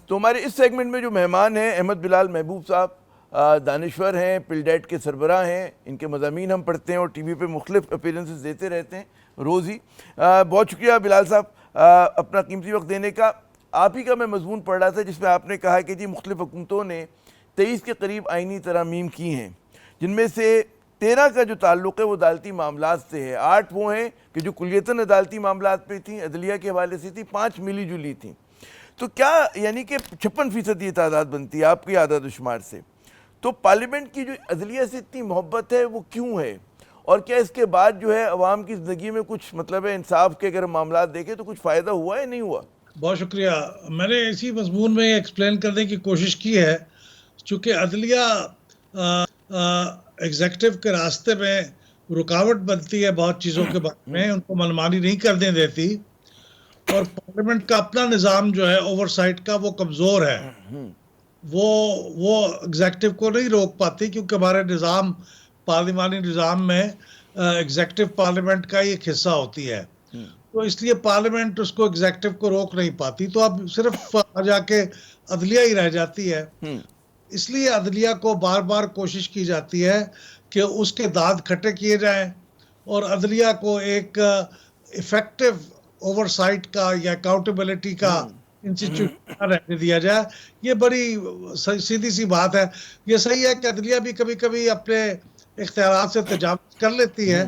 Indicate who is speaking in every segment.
Speaker 1: تو ہمارے اس سیگمنٹ میں جو مہمان ہیں احمد بلال محبوب صاحب دانشور ہیں، پلڈیٹ کے سربراہ ہیں، ان کے مضامین ہم پڑھتے ہیں اور ٹی وی پہ مختلف اپیرنسز دیتے رہتے ہیں روز ہی۔ بہت شکریہ بلال صاحب اپنا قیمتی وقت دینے کا۔ آپ ہی کا میں مضمون پڑھ رہا تھا جس میں آپ نے کہا کہ جی مختلف حکومتوں نے 23 کے قریب آئینی ترامیم کی ہیں، جن میں سے 13 کا جو تعلق ہے وہ عدالتی معاملات سے ہے، 8 وہ ہیں کہ جو کلیتاً عدالتی معاملات پہ تھیں، عدلیہ کے حوالے سے تھیں، 5 ملی جلی تھیں۔ تو کیا یعنی کہ 56% یہ تعداد بنتی ہے آپ کی اعداد و شمار سے، تو پارلیمنٹ کی جو عدلیہ سے اتنی محبت ہے وہ کیوں ہے؟ اور کیا اس کے بعد جو ہے عوام کی زندگی میں کچھ مطلب ہے انصاف کے اگر ہم معاملات دیکھیں تو کچھ فائدہ ہوا ہے نہیں ہوا؟
Speaker 2: بہت شکریہ۔ میں نے اسی مضمون میں ایکسپلین کرنے کی کوشش کی ہے، چونکہ عدلیہ ایگزیکٹو کے راستے میں رکاوٹ بنتی ہے بہت چیزوں کے بارے میں، ان کو منمانی نہیں کرنے دیتی، اور پارلیمنٹ کا اپنا نظام جو ہے اوور سائٹ کا وہ کمزور ہے، وہ ایگزیکٹو کو نہیں روک پاتی، کیونکہ ہمارے نظام پارلیمانی نظام میں ایگزیکٹو پارلیمنٹ کا ایک حصہ ہوتی ہے، تو اس لیے پارلیمنٹ اس کو ایگزیکٹو کو روک نہیں پاتی، تو اب صرف جا کے عدلیہ ہی رہ جاتی ہے۔ اس لیے عدلیہ کو بار بار کوشش کی جاتی ہے کہ اس کے دانت کھٹے کیے جائیں اور عدلیہ کو ایک ایفیکٹو اوور سائٹ کا یا اکاؤنٹیبلٹی کا انسٹیٹیوشن رہنے دیا جائے۔ یہ بڑی سیدھی سی بات ہے۔ یہ صحیح ہے کہ عدلیہ بھی کبھی کبھی اپنے اختیارات سے تجاوز کر لیتی ہے،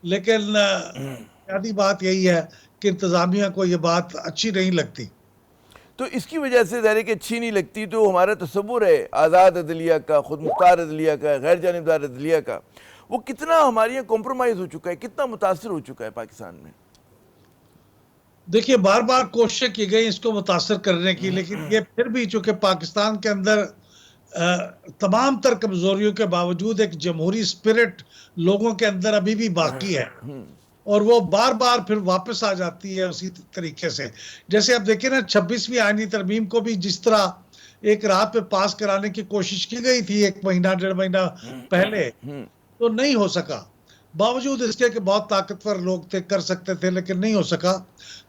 Speaker 2: لیکن بنیادی بات یہی ہے کہ انتظامیہ کو یہ بات اچھی نہیں لگتی۔
Speaker 1: تو اس کی وجہ سے ظاہر ہے کہ اچھی نہیں لگتی، تو ہمارا تصور ہے آزاد عدلیہ کا، خود مختار عدلیہ کا، غیر جانبدار عدلیہ کا، وہ کتنا ہمارے یہاں کمپرومائز ہو چکا ہے، کتنا متاثر ہو چکا ہے پاکستان میں؟
Speaker 2: دیکھیے بار بار کوششیں کی گئی اس کو متاثر کرنے کی، لیکن یہ پھر بھی چونکہ پاکستان کے اندر تمام تر کمزوریوں کے باوجود ایک جمہوری اسپرٹ لوگوں کے اندر ابھی بھی باقی ہے، اور وہ بار بار پھر واپس آ جاتی ہے اسی طریقے سے۔ جیسے آپ دیکھیں نا 26ویں آئینی ترمیم کو بھی جس طرح ایک رات پہ پاس کرانے کی کوشش کی گئی تھی 1 مہینہ 1.5 مہینہ پہلے، تو نہیں ہو سکا، باوجود اس کے کہ بہت طاقتور لوگ تھے، کر سکتے تھے، لیکن نہیں ہو سکا۔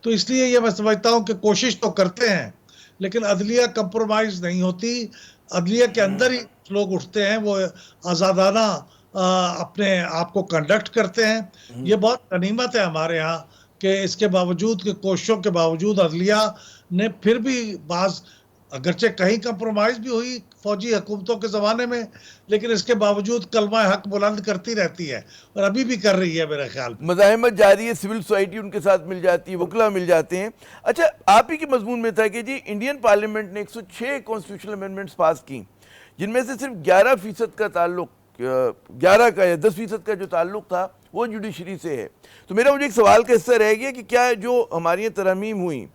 Speaker 2: تو اس لیے یہ میں سمجھتا ہوں کہ کوشش تو کرتے ہیں لیکن عدلیہ کمپرومائز نہیں ہوتی، عدلیہ کے اندر ہی لوگ اٹھتے ہیں، وہ آزادانہ اپنے آپ کو کنڈکٹ کرتے ہیں۔ یہ بہت غنیمت ہے ہمارے ہاں کہ اس کے باوجود کہ کوششوں کے باوجود عدلیہ نے پھر بھی بعض، اگرچہ کہیں کمپرومائز بھی ہوئی فوجی حکومتوں کے زمانے میں، لیکن اس کے باوجود کلمہ حق بلند کرتی رہتی ہے، اور ابھی بھی کر رہی ہے میرے خیال میں۔
Speaker 1: مزاحمت جاری ہے، سول سوسائٹی ان کے ساتھ مل جاتی ہے، وکلا مل جاتے ہیں۔ اچھا آپ ہی کے مضمون میں تھا کہ جی انڈین پارلیمنٹ نے 106 کانسٹیٹیوشنل امینڈمنٹس پاس کی، جن میں سے صرف 11% کا تعلق 11 کا یا 10% کا جو تعلق تھا وہ جوڈیشری سے ہے۔ تو میرا مجھے ایک سوال کا حصہ رہ گیا کہ کیا جو ہماری یہ ترامیم ہوئیں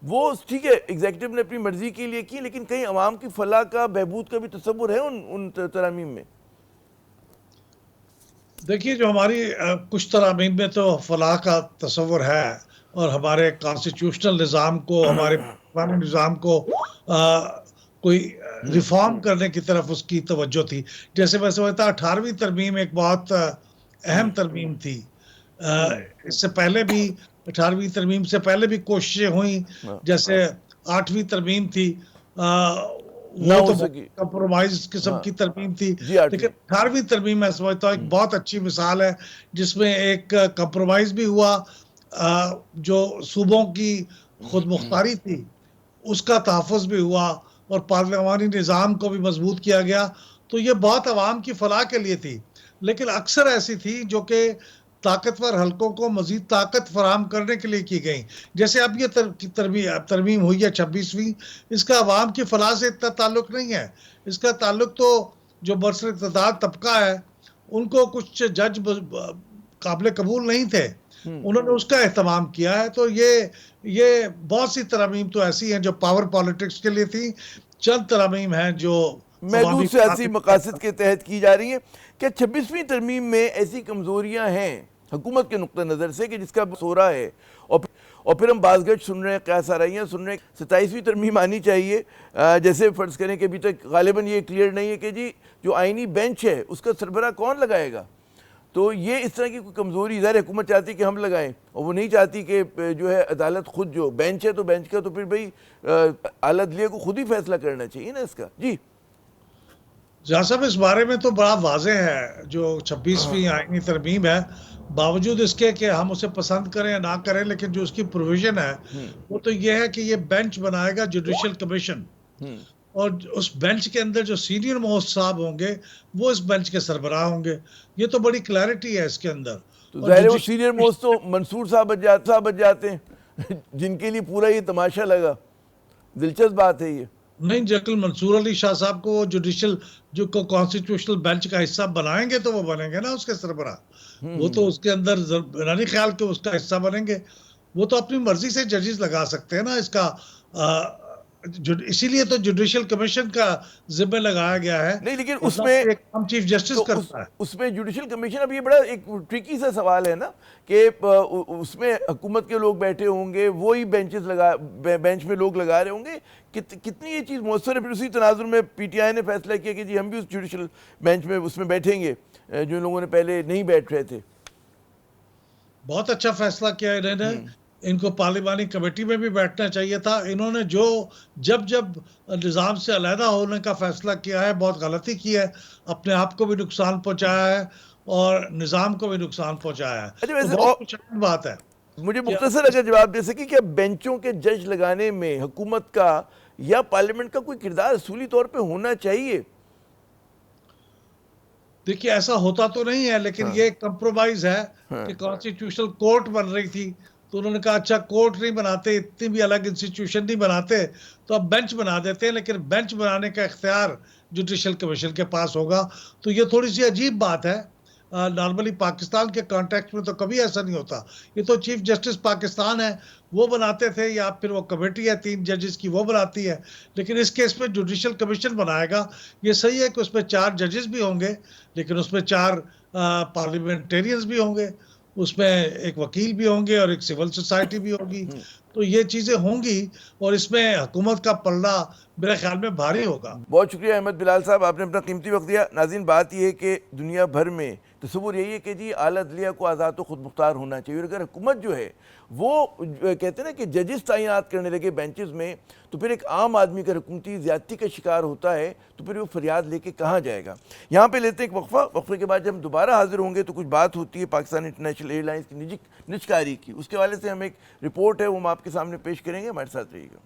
Speaker 1: وہ ٹھیک ہے ایگزیکٹو نے اپنی مرضی کے لیے کی، لیکن کہیں عوام کی فلاح کا، بہبود کا بھی تصور ہے ان ترامیم میں؟
Speaker 2: دیکھیے جو ہماری کچھ ترامیم میں تو فلاح کا تصور ہے، اور ہمارے کانسٹیٹیوشنل نظام کو، ہمارے پارلیمانی نظام کو کوئی ریفارم کرنے کی طرف اس کی توجہ تھی۔ جیسے میں سمجھتا 18ویں ترمیم ایک بہت اہم ترمیم تھی۔ اس سے پہلے بھی 18ویں ترمیم سے پہلے بھی کوششیں ہوئیں، جیسے 8ویں ترمیم تھی، وہ تو کمپرومائز قسم کی ترمیم تھی، لیکن 18ویں ترمیم میں سمجھتا ہوں ایک بہت اچھی مثال ہے جس میں ایک کمپرومائز بھی ہوا، جو صوبوں کی خود مختاری تھی اس کا تحفظ بھی ہوا، اور پارلیمانی نظام کو بھی مضبوط کیا گیا۔ تو یہ بہت عوام کی فلاح کے لیے تھی، لیکن اکثر ایسی تھی جو کہ طاقتور حلقوں کو مزید طاقت فراہم کرنے کے لیے کی گئی۔ جیسے اب یہ ترمیم ہوئی ہے 26ویں، اس کا عوام کی فلاح سے اتنا تعلق نہیں ہے، اس کا تعلق تو جو برسر اقتدار طبقہ ہے ان کو کچھ جج قابل قبول نہیں تھے، انہوں نے اس کا اہتمام کیا ہے۔ تو یہ بہت سی ترامیم تو ایسی ہیں جو پاور پالیٹکس کے لیے تھی، چند ترامیم ہیں جو
Speaker 1: محدود سیاسی مقاصد کے تحت کی جا رہی ہیں۔ کیا 26ویں ترمیم میں ایسی کمزوریاں ہیں حکومت کے نقطہ نظر سے کہ جس کا سورا ہے، اور پھر ہم باز گشت سن رہے ہیں، قیاس آرائیاں سن رہے ہیں 27ویں ترمیم آنی چاہیے؟ جیسے فرض کریں کہ ابھی تک غالباً یہ کلیئر نہیں ہے کہ جی جو آئینی بینچ ہے اس کا سربراہ کون لگائے گا، تو یہ اس طرح کی کوئی کمزوری ظاہر حکومت چاہتی کہ ہم لگائیں، اور وہ نہیں چاہتی کہ جو ہے عدالت خود جو بینچ ہے تو بینچ کا تو پھر بھائی اعلیٰ عدلیہ کو خود ہی فیصلہ کرنا چاہیے نا اس کا. جی
Speaker 2: جہاں صاحب اس بارے میں تو بڑا واضح ہے جو 26ویں آئینی ترمیم ہے، باوجود اس کے کہ ہم اسے پسند کریں یا نہ کریں، لیکن جو اس کی پروویژن ہے وہ تو یہ ہے کہ یہ بینچ بنائے گا جوڈیشل کمیشن، اور اس بینچ کے اندر جو سینئر موسٹ صاحب ہوں گے وہ اس بینچ کے سربراہ ہوں گے. یہ تو بڑی کلیئرٹی ہے اس کے اندر.
Speaker 1: تو
Speaker 2: اور
Speaker 1: ظاہر ہے وہ
Speaker 2: جوڈیشل
Speaker 1: سینئر موسٹ تو منصور صاحب بن جاتے ہیں جن کے لیے پورا یہ تماشا لگا. دلچسپ بات ہے یہ.
Speaker 2: نہیں، جنرل منصور علی شاہ صاحب کو وہ جوڈیشل جو کانسٹیٹیوشنل بینچ کا حصہ بنائیں گے تو وہ بنیں گے نا اس کے سربراہ. وہ تو اس کے اندر میرا نہیں خیال کہ اس کا حصہ بنیں گے. وہ تو اپنی مرضی سے ججز لگا سکتے ہیں نا اس کا. اسی لیے تو جوڈیشل کمیشن کا ذمہ لگایا گیا ہے.
Speaker 1: نہیں لیکن اس میں
Speaker 2: چیف جسٹس کرتا ہے.
Speaker 1: اس میں جوڈیشل کمیشن، اب یہ بڑا ایک ٹرکی سا سوال ہے نا کہ اس میں حکومت کے لوگ بیٹھے ہوں گے، وہی بینچ میں لوگ لگا رہے ہوں گے. کتنی یہ چیز مؤثر ہے؟ پھر اسی تناظر میں پی ٹی آئی نے فیصلہ کیا کہ جی ہم بھی اس جوڈیشل بینچ میں اس میں بیٹھیں گے جو لوگوں نے پہلے نہیں بیٹھ رہے تھے.
Speaker 2: بہت اچھا فیصلہ کیا انہوں نے. ان کو پارلیمانی کمیٹی میں بھی بیٹھنا چاہیے تھا. انہوں نے جب نظام سے علیحدہ ہونے کا فیصلہ کیا ہے بہت غلطی کی ہے. اپنے آپ کو بھی نقصان پہنچایا ہے اور نظام کو بھی نقصان پہنچایا ہے. تو بہت کچھ اہم بات ہے.
Speaker 1: مجھے مختصر اگر جواب دے سکیں کہ بینچوں کے جج لگانے میں حکومت کا یا پارلیمنٹ کا کوئی کردار اصولی طور پہ ہونا چاہیے؟
Speaker 2: دیکھیے ایسا ہوتا تو نہیں ہے، لیکن یہ ایک کمپرومائز ہے کہ کانسٹیٹیوشنل کورٹ بن رہی تھی تو انہوں نے کہا اچھا کورٹ نہیں بناتے، اتنی بھی الگ انسٹیٹیوشن نہیں بناتے، تو اب بینچ بنا دیتے ہیں. لیکن بینچ بنانے کا اختیار جوڈیشل کمیشن کے پاس ہوگا. تو یہ تھوڑی سی عجیب بات ہے. نارملی پاکستان کے کانٹیکٹ میں تو کبھی ایسا نہیں ہوتا. یہ تو چیف جسٹس پاکستان ہے وہ بناتے تھے، یا پھر وہ کمیٹی ہے 3 ججز کی وہ بناتی ہے. لیکن اس کیس میں جوڈیشل کمیشن بنائے گا. یہ صحیح ہے کہ اس میں 4 ججز بھی ہوں گے، لیکن اس میں 4 پارلیمنٹیرینز بھی ہوں گے، اس میں ایک وکیل بھی ہوں گے اور ایک سول سوسائٹی بھی ہوگی. تو یہ چیزیں ہوں گی اور اس میں حکومت کا پلڑا میرے خیال میں بھاری ہوگا.
Speaker 1: بہت شکریہ احمد بلال صاحب، آپ نے اپنا قیمتی وقت دیا. ناظرین بات یہ ہے کہ دنیا بھر میں تصور یہی ہے کہ جی اعلیٰ عدلیہ کو آزاد و خود مختار ہونا چاہیے، اور اگر حکومت جو ہے وہ کہتے ہیں نا کہ ججز تعینات کرنے لگے بینچز میں، تو پھر ایک عام آدمی کا حکومتی زیادتی کا شکار ہوتا ہے تو پھر وہ فریاد لے کے کہاں جائے گا. یہاں پہ لیتے ہیں ایک وقفے کے بعد جب ہم دوبارہ حاضر ہوں گے تو کچھ بات ہوتی ہے پاکستان انٹرنیشنل ایئر لائنز کی نجکاری کی. اس کے حوالے سے ہم ایک رپورٹ ہے وہ ہم آپ کے سامنے پیش کریں گے. ہمارے ساتھ رہیے گا.